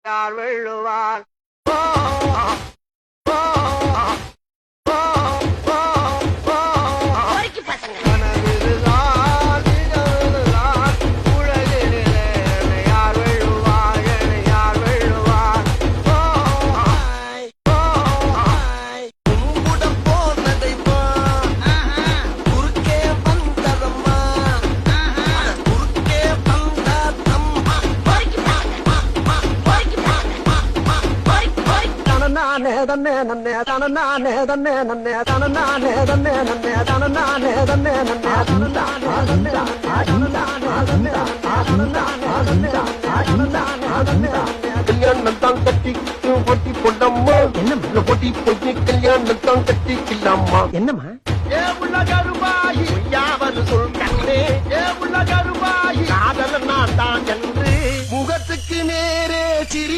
யார் வெல்லுவார் தன்னே நன்னே தனநானே தன்னே நன்னே தனநானே தன்னே நன்னே தனநானே தன்னே நன்னே தனநானே தன்னே கல்யாணம் தான் கட்டிக்கு பொட்டி பொண்டம்மா என்ன பொட்டி பொட்டி கல்யாணம் தான் கட்டிக்கலாமா என்னம்மா ஏ உள்ள கருமாயி யாவது சொல் கண்ணே ஏ உள்ள கருமாயி காதல் நான் தான் என்று முகத்துக்கு நேரே சிரி